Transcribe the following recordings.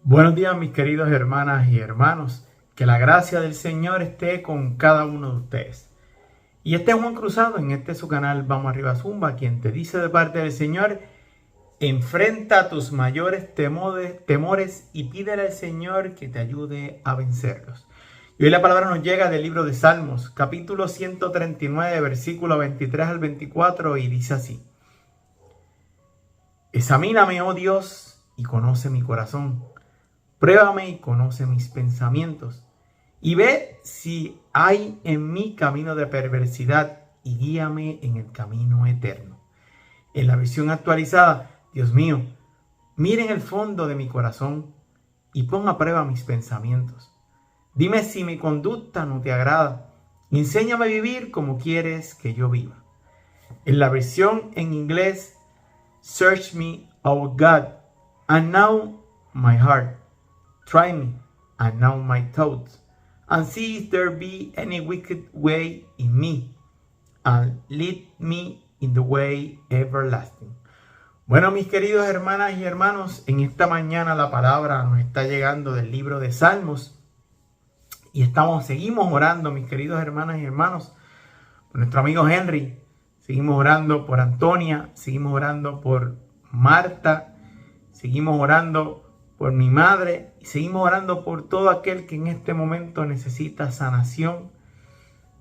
Buenos días, mis queridos hermanas y hermanos. Que la gracia del Señor esté con cada uno de ustedes. Y este es Juan Cruzado, en este su canal Vamos Arriba Zumba, quien te dice de parte del Señor: enfrenta tus mayores temores y pídele al Señor que te ayude a vencerlos. Y hoy la palabra nos llega del libro de Salmos, capítulo 139, versículo 23 al 24, y dice así: Examíname, oh Dios, y conoce mi corazón. Pruébame y conoce mis pensamientos, y ve si hay en mí camino de perversidad, y guíame en el camino eterno. En la versión actualizada: Dios mío, mira en el fondo de mi corazón y pon a prueba mis pensamientos. Dime si mi conducta no te agrada. Enséñame a vivir como quieres que yo viva. En la versión en inglés: Search me, O God, and know my heart. Try me, and know my thoughts, and see if there be any wicked way in me, and lead me in the way everlasting. Bueno, mis queridos hermanas y hermanos, en esta mañana la palabra nos está llegando del libro de Salmos, y seguimos orando, mis queridos hermanas y hermanos, por nuestro amigo Henry. Seguimos orando por Antonia, seguimos orando por Marta, seguimos orando por mi madre, y seguimos orando por todo aquel que en este momento necesita sanación,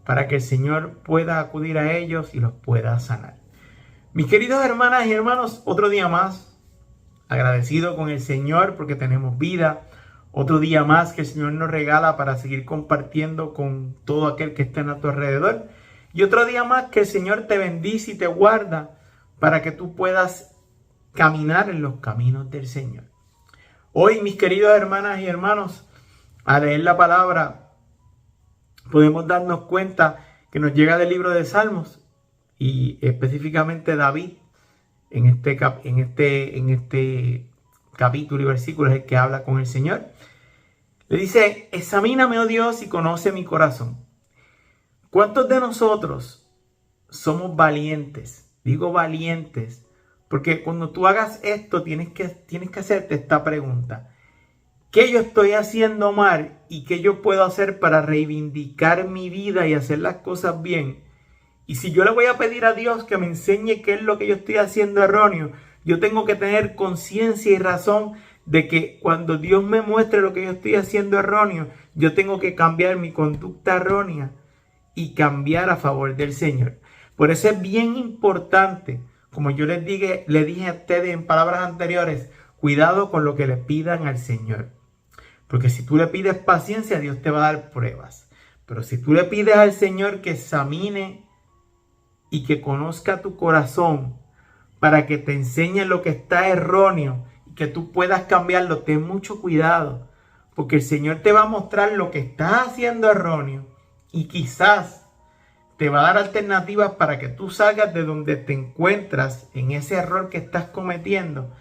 para que el Señor pueda acudir a ellos y los pueda sanar. Mis queridos hermanas y hermanos, otro día más, agradecido con el Señor porque tenemos vida, otro día más que el Señor nos regala para seguir compartiendo con todo aquel que esté a tu alrededor, y otro día más que el Señor te bendice y te guarda para que tú puedas caminar en los caminos del Señor. Hoy, mis queridas hermanas y hermanos, al leer la palabra, podemos darnos cuenta que nos llega del libro de Salmos, y específicamente David, en este capítulo y versículo, es el que habla con el Señor. Le dice: examíname, oh Dios, y conoce mi corazón. ¿Cuántos de nosotros somos valientes? Digo valientes, porque cuando tú hagas esto, tienes que hacerte esta pregunta: ¿qué yo estoy haciendo mal y qué yo puedo hacer para reivindicar mi vida y hacer las cosas bien? Y si yo le voy a pedir a Dios que me enseñe qué es lo que yo estoy haciendo erróneo, yo tengo que tener conciencia y razón de que cuando Dios me muestre lo que yo estoy haciendo erróneo, yo tengo que cambiar mi conducta errónea y cambiar a favor del Señor. Por eso es bien importante, como yo le dije a ustedes en palabras anteriores, cuidado con lo que le pidan al Señor. Porque si tú le pides paciencia, Dios te va a dar pruebas. Pero si tú le pides al Señor que examine y que conozca tu corazón para que te enseñe lo que está erróneo y que tú puedas cambiarlo, ten mucho cuidado. Porque el Señor te va a mostrar lo que estás haciendo erróneo y quizás te va a dar alternativas para que tú salgas de donde te encuentras en ese error que estás cometiendo.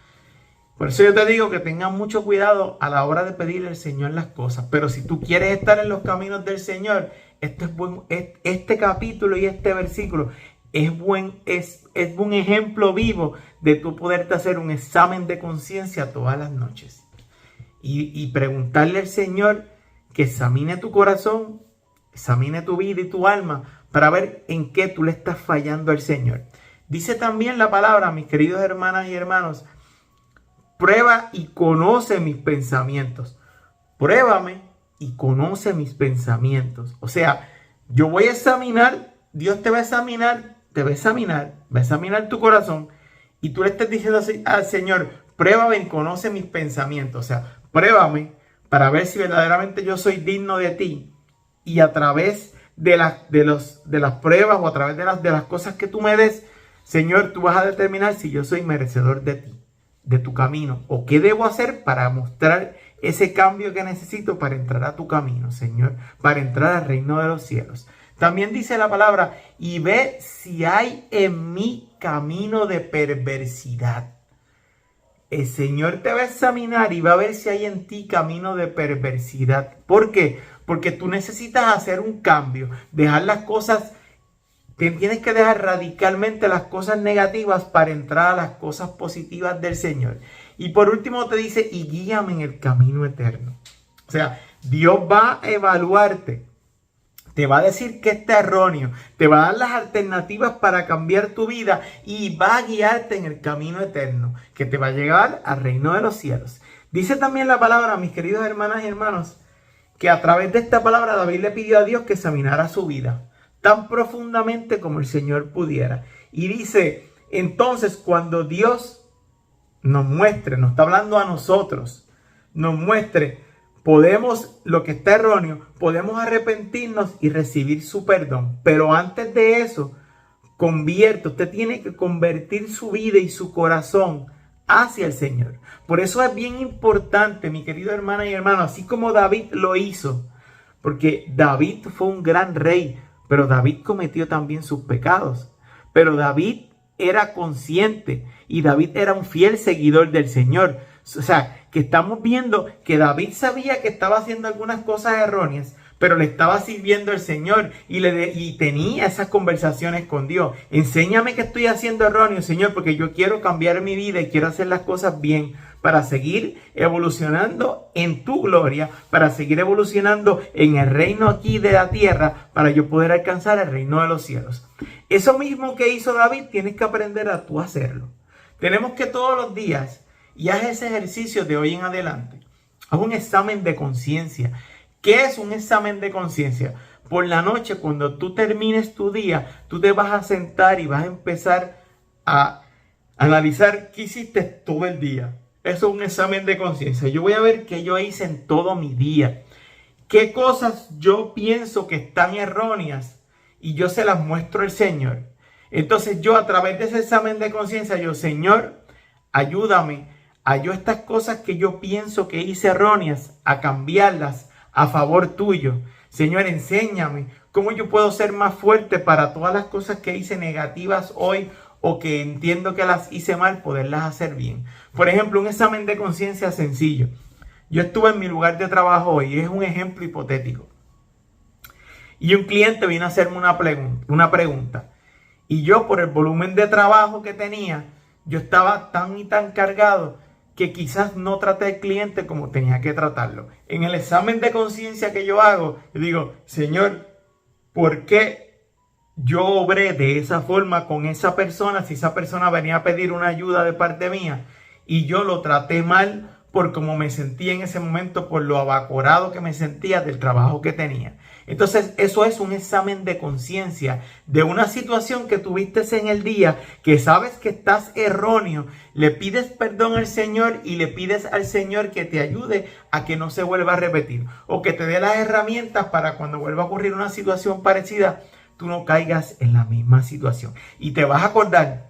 Por eso yo te digo que tengas mucho cuidado a la hora de pedirle al Señor las cosas. Pero si tú quieres estar en los caminos del Señor, este capítulo y este versículo es un ejemplo vivo de tú poderte hacer un examen de conciencia todas las noches. Y preguntarle al Señor que examine tu corazón, examine tu vida y tu alma, para ver en qué tú le estás fallando al Señor. Dice también la palabra, mis queridos hermanas y hermanos: prueba y conoce mis pensamientos. Pruébame y conoce mis pensamientos. O sea, yo voy a examinar, Dios te va a examinar, va a examinar tu corazón, y tú le estás diciendo al Señor: pruébame y conoce mis pensamientos. O sea, pruébame para ver si verdaderamente yo soy digno de ti, y a través de las pruebas o a través de las cosas que tú me des, Señor, tú vas a determinar si yo soy merecedor de ti, de tu camino, o qué debo hacer para mostrar ese cambio que necesito para entrar a tu camino, Señor, para entrar al reino de los cielos. También dice la palabra: y ve si hay en mí camino de perversidad. El Señor te va a examinar y va a ver si hay en ti camino de perversidad. ¿Por qué? Porque tú necesitas hacer un cambio, dejar las cosas, tienes que dejar radicalmente las cosas negativas para entrar a las cosas positivas del Señor. Y por último te dice, y guíame en el camino eterno. O sea, Dios va a evaluarte. Te va a decir que está erróneo, te va a dar las alternativas para cambiar tu vida y va a guiarte en el camino eterno, que te va a llevar al reino de los cielos. Dice también la palabra, mis queridos hermanas y hermanos, que a través de esta palabra David le pidió a Dios que examinara su vida tan profundamente como el Señor pudiera. Y dice, entonces cuando Dios nos muestre, nos está hablando a nosotros, nos muestre, podemos, lo que está erróneo, podemos arrepentirnos y recibir su perdón. Pero antes de eso, usted tiene que convertir su vida y su corazón hacia el Señor. Por eso es bien importante, mi querido hermana y hermano, así como David lo hizo, porque David fue un gran rey, pero David cometió también sus pecados. Pero David era consciente y David era un fiel seguidor del Señor. O sea, que estamos viendo que David sabía que estaba haciendo algunas cosas erróneas, pero le estaba sirviendo al Señor y tenía esas conversaciones con Dios. Enséñame que estoy haciendo erróneo, Señor, porque yo quiero cambiar mi vida y quiero hacer las cosas bien para seguir evolucionando en tu gloria, para seguir evolucionando en el reino aquí de la tierra, para yo poder alcanzar el reino de los cielos. Eso mismo que hizo David, tienes que aprender a tú hacerlo. Tenemos que todos los días, y haz ese ejercicio de hoy en adelante, haz un examen de conciencia. ¿Qué es un examen de conciencia? Por la noche, cuando tú termines tu día, tú te vas a sentar y vas a empezar a analizar qué hiciste todo el día. Eso es un examen de conciencia. Yo voy a ver qué yo hice en todo mi día. ¿Qué cosas yo pienso que están erróneas? Y yo se las muestro al Señor. Entonces yo a través de ese examen de conciencia, yo, Señor, ayúdame a yo estas cosas que yo pienso que hice erróneas, a cambiarlas a favor tuyo. Señor, enséñame cómo yo puedo ser más fuerte para todas las cosas que hice negativas hoy o que entiendo que las hice mal, poderlas hacer bien. Por ejemplo, un examen de conciencia sencillo. Yo estuve en mi lugar de trabajo hoy, es un ejemplo hipotético. Y un cliente vino a hacerme una pregunta. Y yo, por el volumen de trabajo que tenía, yo estaba tan y tan cargado que quizás no traté al cliente como tenía que tratarlo. En el examen de conciencia que yo hago, yo digo, Señor, ¿por qué yo obré de esa forma con esa persona si esa persona venía a pedir una ayuda de parte mía y yo lo traté mal por cómo me sentía en ese momento, por lo abacorado que me sentía del trabajo que tenía? Entonces eso es un examen de conciencia de una situación que tuviste en el día, que sabes que estás erróneo, le pides perdón al Señor y le pides al Señor que te ayude a que no se vuelva a repetir o que te dé las herramientas para cuando vuelva a ocurrir una situación parecida, tú no caigas en la misma situación. Y te vas a acordar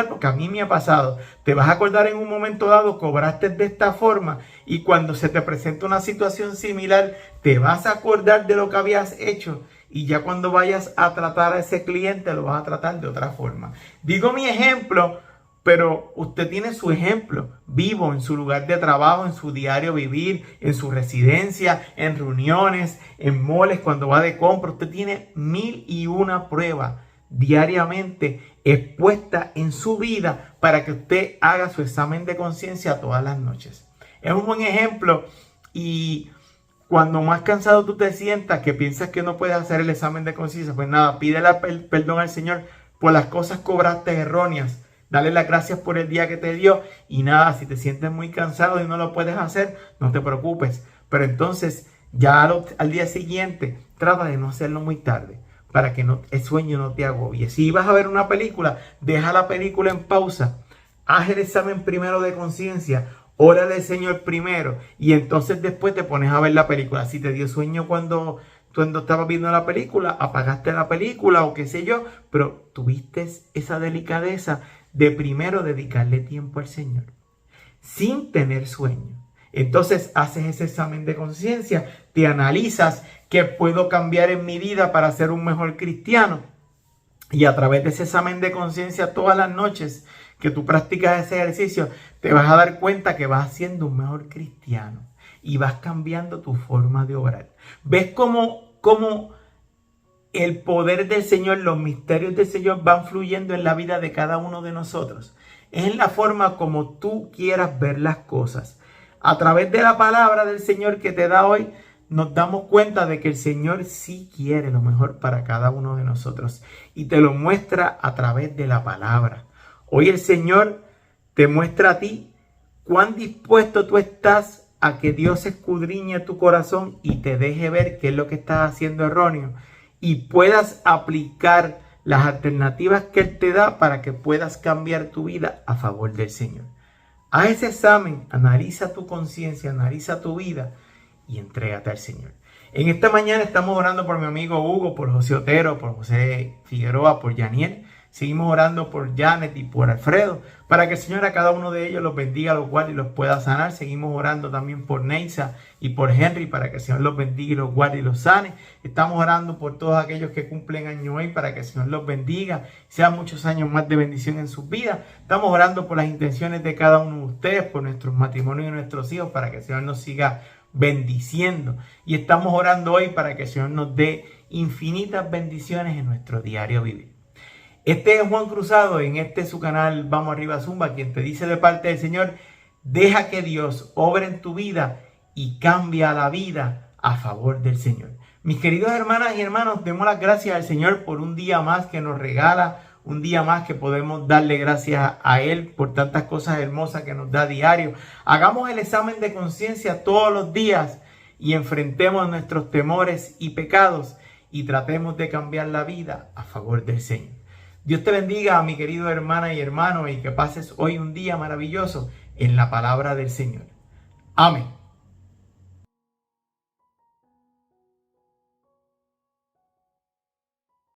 porque a mí me ha pasado, te vas a acordar en un momento dado, cobraste de esta forma y cuando se te presenta una situación similar, te vas a acordar de lo que habías hecho y ya cuando vayas a tratar a ese cliente lo vas a tratar de otra forma. Digo mi ejemplo, pero usted tiene su ejemplo vivo en su lugar de trabajo, en su diario vivir, en su residencia, en reuniones, en moles, cuando va de compra. Usted tiene 1001 pruebas diariamente expuesta en su vida para que usted haga su examen de conciencia todas las noches. Es un buen ejemplo y cuando más cansado tú te sientas, que piensas que no puedes hacer el examen de conciencia, pues nada, pídele perdón al Señor por las cosas cobraste erróneas. Dale las gracias por el día que te dio y nada, si te sientes muy cansado y no lo puedes hacer, no te preocupes. Pero entonces ya al día siguiente trata de no hacerlo muy tarde, para que el sueño no te agobie. Si vas a ver una película, deja la película en pausa, haz el examen primero de conciencia, órale al Señor primero y entonces después te pones a ver la película. Si te dio sueño cuando estabas viendo la película, apagaste la película o qué sé yo, pero tuviste esa delicadeza de primero dedicarle tiempo al Señor sin tener sueño. Entonces haces ese examen de conciencia, te analizas qué puedo cambiar en mi vida para ser un mejor cristiano. Y a través de ese examen de conciencia todas las noches que tú practicas ese ejercicio, te vas a dar cuenta que vas siendo un mejor cristiano y vas cambiando tu forma de obrar. ¿Ves cómo el poder del Señor, los misterios del Señor van fluyendo en la vida de cada uno de nosotros? es en la forma como tú quieras ver las cosas. A través de la palabra del Señor que te da hoy, nos damos cuenta de que el Señor sí quiere lo mejor para cada uno de nosotros y te lo muestra a través de la palabra. Hoy el Señor te muestra a ti cuán dispuesto tú estás a que Dios escudriñe tu corazón y te deje ver qué es lo que estás haciendo erróneo y puedas aplicar las alternativas que Él te da para que puedas cambiar tu vida a favor del Señor. Haz ese examen, analiza tu conciencia, analiza tu vida y entrégate al Señor. En esta mañana estamos orando por mi amigo Hugo, por José Otero, por José Figueroa, por Yaniel. Seguimos orando por Janet y por Alfredo, para que el Señor a cada uno de ellos los bendiga, los guarde y los pueda sanar. Seguimos orando también por Neisa y por Henry, para que el Señor los bendiga y los guarde y los sane. Estamos orando por todos aquellos que cumplen año hoy, para que el Señor los bendiga, sean muchos años más de bendición en sus vidas. Estamos orando por las intenciones de cada uno de ustedes, por nuestros matrimonios y nuestros hijos, para que el Señor nos siga bendiciendo. Y estamos orando hoy para que el Señor nos dé infinitas bendiciones en nuestro diario vivir. Este es Juan Cruzado, en su canal Vamos Arriba Zumba, quien te dice de parte del Señor, deja que Dios obre en tu vida y cambia la vida a favor del Señor. Mis queridos hermanas y hermanos, demos las gracias al Señor por un día más que nos regala, un día más que podemos darle gracias a Él por tantas cosas hermosas que nos da diario. Hagamos el examen de conciencia todos los días y enfrentemos nuestros temores y pecados y tratemos de cambiar la vida a favor del Señor. Dios te bendiga, mi querido hermana y hermano, y que pases hoy un día maravilloso en la palabra del Señor. Amén.